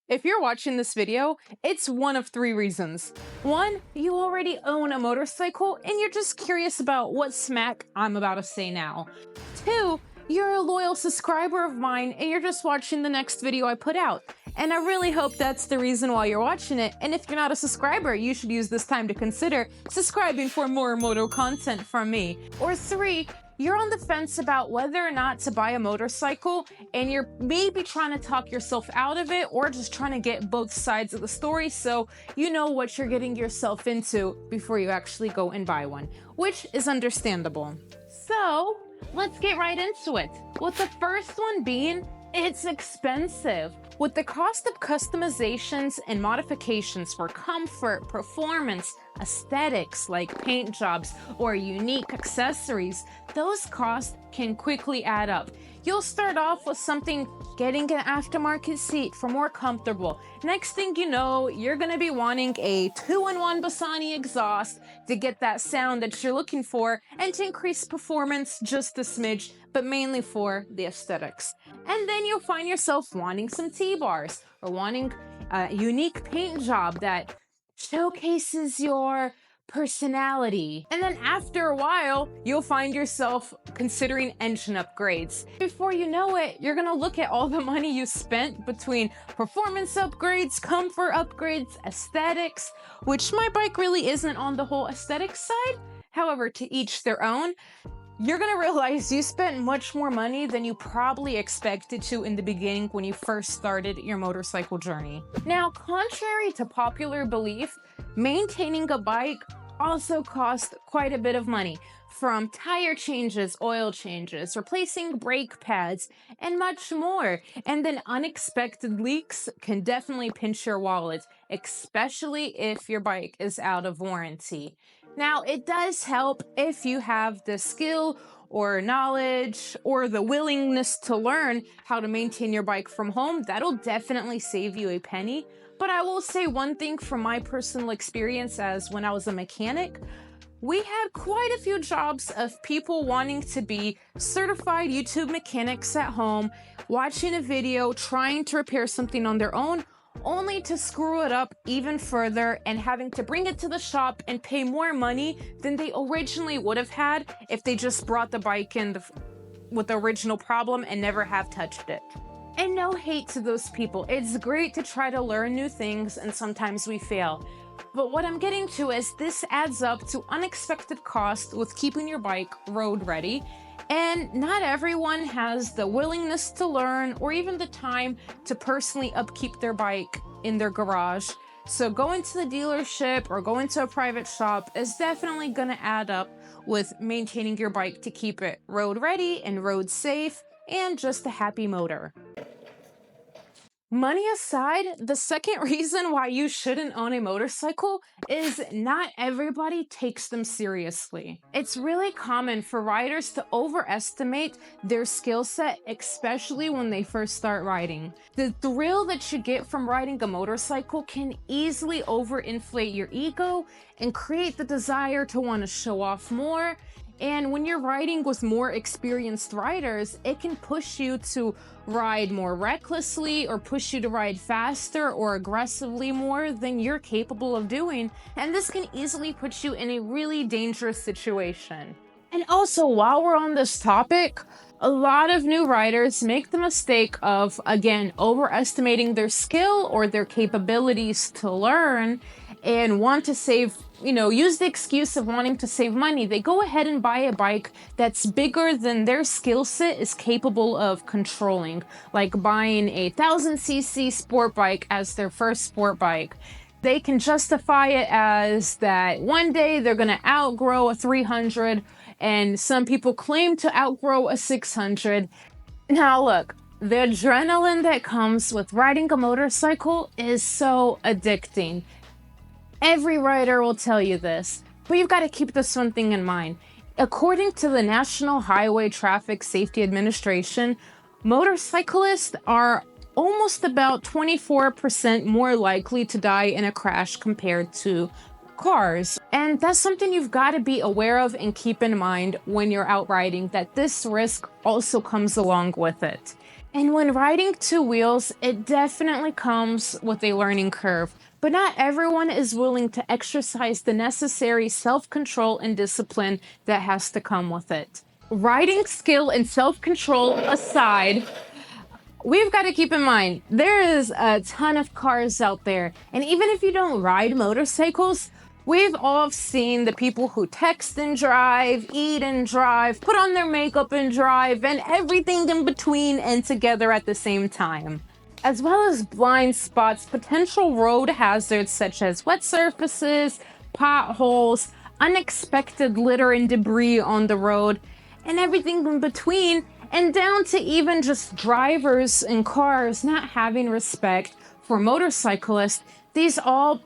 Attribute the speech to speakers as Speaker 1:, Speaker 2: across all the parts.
Speaker 1: If you're watching this video, it's one of three reasons. One, you already own a motorcycle and you're just curious about what smack I'm about to say now. Two, you're a loyal subscriber of mine and you're just watching the next video I put out. And I really hope that's the reason why you're watching it. And if you're not a subscriber, you should use this time to consider subscribing for more Moto content from me. Or three, you're on the fence about whether or not to buy a motorcycle and you're maybe trying to talk yourself out of it or just trying to get both sides of the story so you know what you're getting yourself into before you actually go and buy one, which is understandable. So let's get right into it. With the first one being, it's expensive. With the cost of customizations and modifications for comfort, performance, aesthetics like paint jobs or unique accessories, those costs can quickly add up. You'll start off with something getting an aftermarket seat for more comfortable. Next thing you know, you're gonna be wanting a 2-in-1 Bassani exhaust to get that sound that you're looking for and to increase performance just a smidge, but mainly for the aesthetics. And then you'll find yourself wanting some T-bars or wanting a unique paint job that showcases your personality. And then after a while, you'll find yourself considering engine upgrades. Before you know it, you're gonna look at all the money you spent between performance upgrades, comfort upgrades, aesthetics, which my bike really isn't on the whole aesthetics side. However, to each their own. You're gonna realize you spent much more money than you probably expected to in the beginning when you first started your motorcycle journey. Now, contrary to popular belief, maintaining a bike also costs quite a bit of money, from tire changes, oil changes, replacing brake pads, and much more. And then unexpected leaks can definitely pinch your wallet, especially if your bike is out of warranty. Now, it does help if you have the skill or knowledge or the willingness to learn how to maintain your bike from home. That'll definitely save you a penny. But I will say one thing from my personal experience as when I was a mechanic, we had quite a few jobs of people wanting to be certified YouTube mechanics at home, watching a video, trying to repair something on their own, only to screw it up even further and having to bring it to the shop and pay more money than they originally would have had if they just brought the bike in with the original problem and never have touched it. And no hate to those people. It's great to try to learn new things and sometimes we fail. But what I'm getting to is this adds up to unexpected cost with keeping your bike road ready. And not everyone has the willingness to learn or even the time to personally upkeep their bike in their garage. So going to the dealership or going to a private shop is definitely going to add up with maintaining your bike to keep it road ready and road safe and just a happy motor. Money aside, the second reason why you shouldn't own a motorcycle is not everybody takes them seriously. It's really common for riders to overestimate their skill set, especially when they first start riding. The thrill that you get from riding a motorcycle can easily overinflate your ego and create the desire to want to show off more. And when you're riding with more experienced riders, it can push you to ride more recklessly or push you to ride faster or aggressively more than you're capable of doing. And this can easily put you in a really dangerous situation. And also, while we're on this topic, a lot of new riders make the mistake of, again, overestimating their skill or their capabilities to learn and want to save, use the excuse of wanting to save money. They go ahead and buy a bike that's bigger than their skill set is capable of controlling, like buying a 1000cc sport bike as their first sport bike. They can justify it as that one day they're going to outgrow a 300, and some people claim to outgrow a 600. Now look, the adrenaline that comes with riding a motorcycle is so addicting. Every rider will tell you this, but you've got to keep this one thing in mind. According to the National Highway Traffic Safety Administration, motorcyclists are almost about 24% more likely to die in a crash compared to cars. And that's something you've got to be aware of and keep in mind when you're out riding, that this risk also comes along with it. And when riding two wheels, it definitely comes with a learning curve. But not everyone is willing to exercise the necessary self control and discipline that has to come with it. Riding skill and self control aside, we've got to keep in mind there is a ton of cars out there. And even if you don't ride motorcycles, we've all seen the people who text and drive, eat and drive, put on their makeup and drive, and everything in between and together at the same time. As well as blind spots, potential road hazards such as wet surfaces, potholes, unexpected litter and debris on the road, and everything in between, and down to even just drivers and cars not having respect for motorcyclists. These all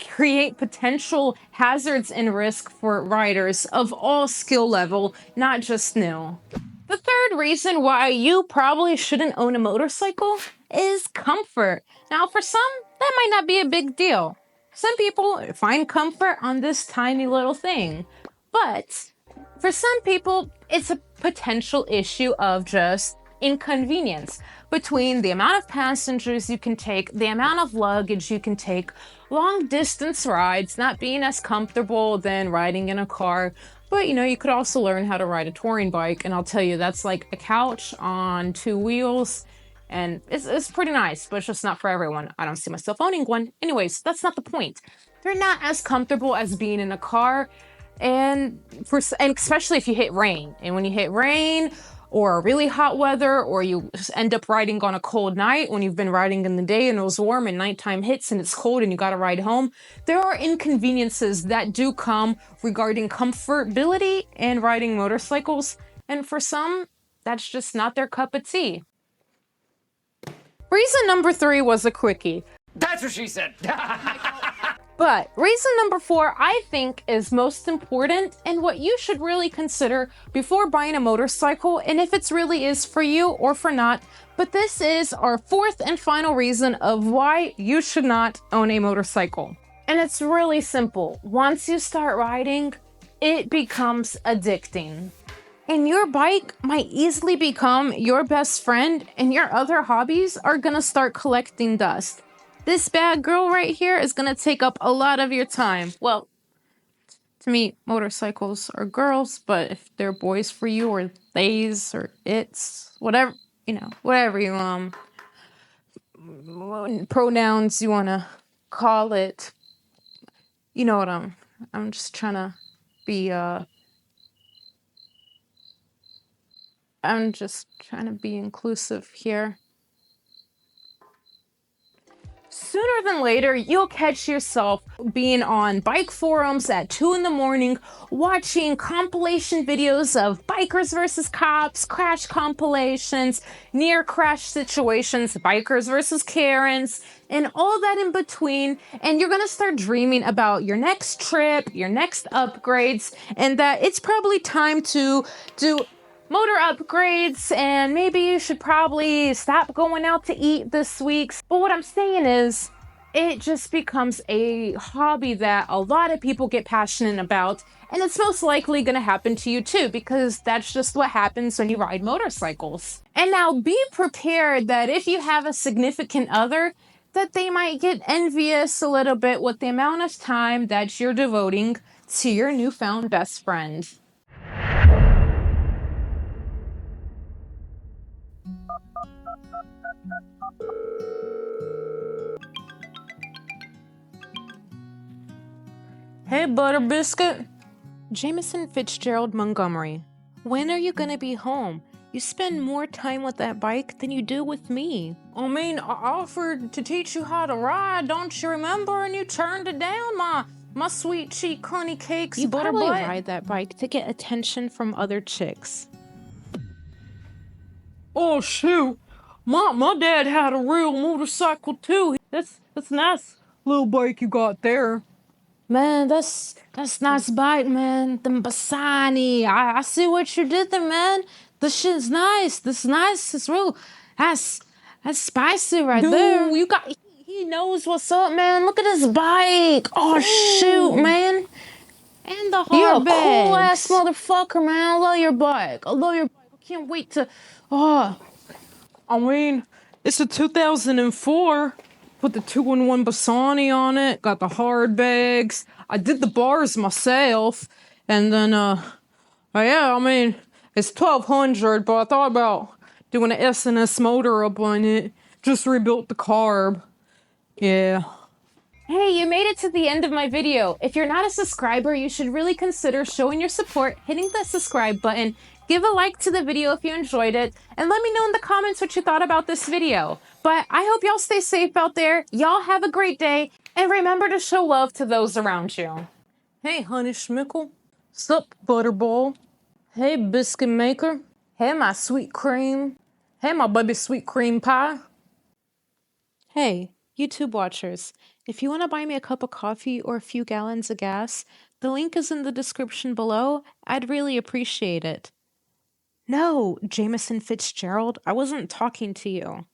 Speaker 1: create potential hazards and risk for riders of all skill level, not just new. The third reason why you probably shouldn't own a motorcycle is comfort. Now, for some, that might not be a big deal. Some people find comfort on this tiny little thing. But for some people, it's a potential issue of just inconvenience between the amount of passengers you can take, the amount of luggage you can take, long distance rides not being as comfortable than riding in a car. But you could also learn how to ride a touring bike, and I'll tell you, that's like a couch on two wheels, and it's pretty nice, but it's just not for everyone. I don't see myself owning one. Anyways, that's not the point. They're not as comfortable as being in a car, and especially if you hit rain. And when you hit rain or really hot weather, or you end up riding on a cold night when you've been riding in the day and it was warm and nighttime hits and it's cold and you got to ride home, there are inconveniences that do come regarding comfortability and riding motorcycles. And for some, that's just not their cup of tea. Reason number 3 was a quickie.
Speaker 2: That's what she said.
Speaker 1: But reason number 4, I think, is most important and what you should really consider before buying a motorcycle, and if it really is for you or for not. But this is our 4th and final reason of why you should not own a motorcycle. And it's really simple. Once you start riding, it becomes addicting. And your bike might easily become your best friend, and your other hobbies are gonna start collecting dust. This bad girl right here is gonna take up a lot of your time. Well, to me, motorcycles are girls, but if they're boys for you, or theys, or it's, whatever, whatever you, pronouns you wanna call it. You know what I'm just trying to be, I'm just trying to be inclusive here. Sooner than later, you'll catch yourself being on bike forums at 2 a.m, watching compilation videos of bikers versus cops, crash compilations, near crash situations, bikers versus Karens, and all that in between. And you're gonna start dreaming about your next trip, your next upgrades, and that it's probably time to do motor upgrades, and maybe you should probably stop going out to eat this week. But what I'm saying is, it just becomes a hobby that a lot of people get passionate about, and it's most likely going to happen to you too, because that's just what happens when you ride motorcycles. And now be prepared that if you have a significant other, that they might get envious a little bit with the amount of time that you're devoting to your newfound best friend. Hey, Butter Biscuit. Jameson Fitzgerald Montgomery, when are you gonna be home? You spend more time with that bike than you do with me. I mean, I offered to teach you how to ride, don't you remember? And you turned it down, my sweet cheek honey cakes. You probably ride that bike to get attention from other chicks. Oh shoot, my dad had a real motorcycle too. That's nice little bike you got there. Man, that's nice bike, man. The Bassani. I see what you did there, man. This shit's nice. This nice. It's real. That's spicy right there. You got. He knows what's up, man. Look at his bike. Oh shoot, man. And the hard You're a cool ass motherfucker, man. I love your bike. I can't wait to. Oh. I mean, it's a 2004. Put the 2-in-1 Bassani on it, got the hard bags. I did the bars myself. And then, yeah, I mean, it's 1200, but I thought about doing an S&S motor up on it. Just rebuilt the carb. Yeah. Hey, you made it to the end of my video. If you're not a subscriber, you should really consider showing your support, hitting the subscribe button, give a like to the video if you enjoyed it, and let me know in the comments what you thought about this video. But I hope y'all stay safe out there, y'all have a great day, and remember to show love to those around you. Hey, Honey Schmickle. Sup, Butterball. Hey, Biscuit Maker. Hey, my sweet cream. Hey, my baby sweet cream pie. Hey, YouTube watchers, if you want to buy me a cup of coffee or a few gallons of gas, the link is in the description below. I'd really appreciate it. No, Jameson Fitzgerald, I wasn't talking to you.